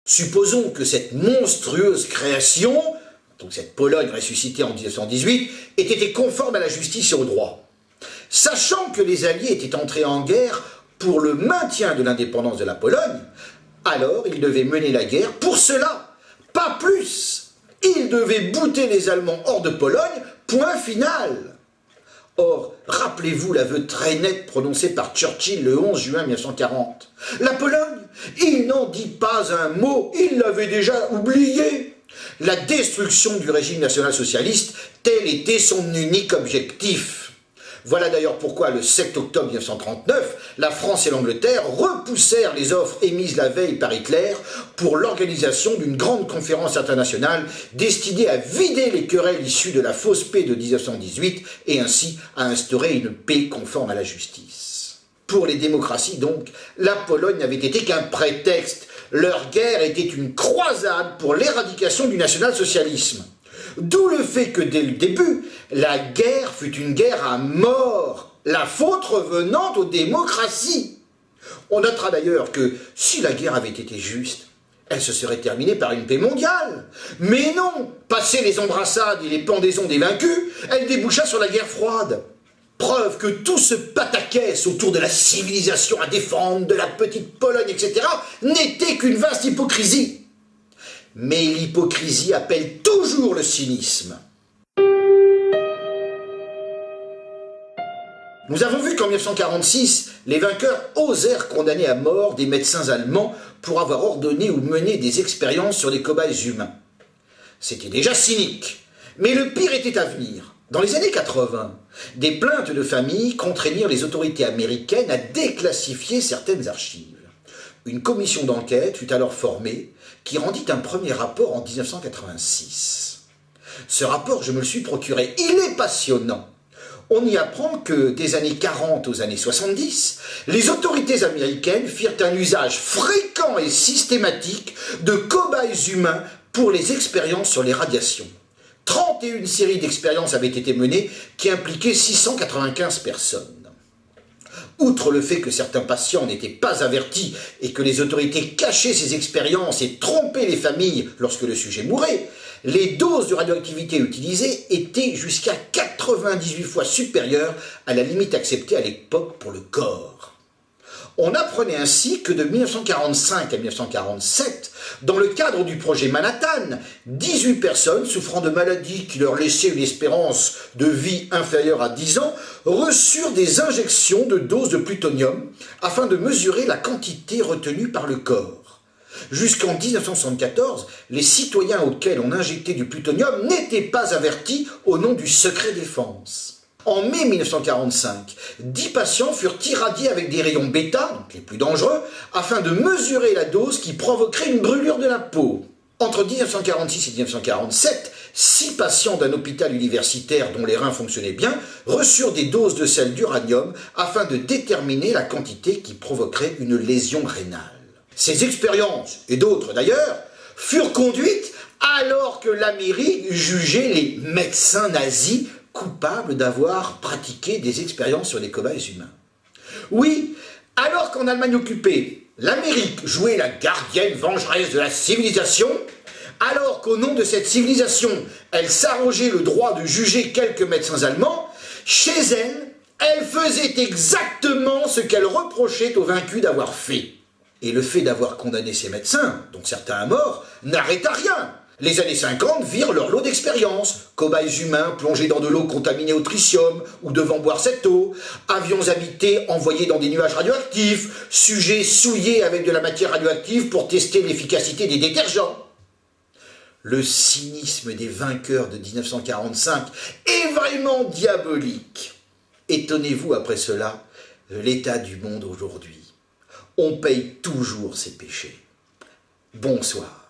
Supposons que cette monstrueuse création, donc cette Pologne ressuscitée en 1918, ait été conforme à la justice et au droit. Sachant que les Alliés étaient entrés en guerre pour le maintien de l'indépendance de la Pologne, alors ils devaient mener la guerre pour cela, pas plus. Ils devaient bouter les Allemands hors de Pologne, point final. Or, rappelez-vous l'aveu très net prononcé par Churchill le 11 juin 1940. La Pologne, il n'en dit pas un mot, il l'avait déjà oublié. La destruction du régime national-socialiste, tel était son unique objectif. Voilà d'ailleurs pourquoi, le 7 octobre 1939, la France et l'Angleterre repoussèrent les offres émises la veille par Hitler pour l'organisation d'une grande conférence internationale destinée à vider les querelles issues de la fausse paix de 1918 et ainsi à instaurer une paix conforme à la justice. Pour les démocraties donc, la Pologne n'avait été qu'un prétexte. Leur guerre était une croisade pour l'éradication du national-socialisme. D'où le fait que dès le début, la guerre fut une guerre à mort, la faute revenant aux démocraties. On notera d'ailleurs que si la guerre avait été juste, elle se serait terminée par une paix mondiale. Mais non, passé les embrassades et les pendaisons des vaincus, elle déboucha sur la guerre froide. Preuve que tout ce pataquès autour de la civilisation à défendre, de la petite Pologne, etc., n'était qu'une vaste hypocrisie. Mais l'hypocrisie appelle toujours le cynisme. Nous avons vu qu'en 1946, les vainqueurs osèrent condamner à mort des médecins allemands pour avoir ordonné ou mené des expériences sur les cobayes humains. C'était déjà cynique, mais le pire était à venir. Dans les années 80, des plaintes de familles contraignirent les autorités américaines à déclassifier certaines archives. Une commission d'enquête fut alors formée qui rendit un premier rapport en 1986. Ce rapport, je me le suis procuré, il est passionnant. On y apprend que des années 40 aux années 70, les autorités américaines firent un usage fréquent et systématique de cobayes humains pour les expériences sur les radiations. 31 séries d'expériences avaient été menées qui impliquaient 695 personnes. Outre le fait que certains patients n'étaient pas avertis et que les autorités cachaient ces expériences et trompaient les familles lorsque le sujet mourait, les doses de radioactivité utilisées étaient jusqu'à 98 fois supérieures à la limite acceptée à l'époque pour le corps. On apprenait ainsi que de 1945 à 1947, dans le cadre du projet Manhattan, 18 personnes souffrant de maladies qui leur laissaient une espérance de vie inférieure à 10 ans reçurent des injections de doses de plutonium afin de mesurer la quantité retenue par le corps. Jusqu'en 1974, les citoyens auxquels on injectait du plutonium n'étaient pas avertis au nom du secret défense. En mai 1945, 10 patients furent irradiés avec des rayons bêta, donc les plus dangereux, afin de mesurer la dose qui provoquerait une brûlure de la peau. Entre 1946 et 1947, 6 patients d'un hôpital universitaire dont les reins fonctionnaient bien reçurent des doses de sel d'uranium afin de déterminer la quantité qui provoquerait une lésion rénale. Ces expériences, et d'autres d'ailleurs, furent conduites alors que l'Amérique jugeait les médecins nazis coupables d'avoir pratiqué des expériences sur les cobayes humains. Oui, alors qu'en Allemagne occupée, l'Amérique jouait la gardienne vengeresse de la civilisation, alors qu'au nom de cette civilisation, elle s'arrogeait le droit de juger quelques médecins allemands, chez elle, elle faisait exactement ce qu'elle reprochait aux vaincus d'avoir fait. Et le fait d'avoir condamné ces médecins, dont certains à mort, n'arrêta rien. Les années 50 virent leur lot d'expériences, cobayes humains plongés dans de l'eau contaminée au tritium ou devant boire cette eau, avions habités envoyés dans des nuages radioactifs, sujets souillés avec de la matière radioactive pour tester l'efficacité des détergents. Le cynisme des vainqueurs de 1945 est vraiment diabolique. Étonnez-vous après cela de l'état du monde aujourd'hui. On paye toujours ses péchés. Bonsoir.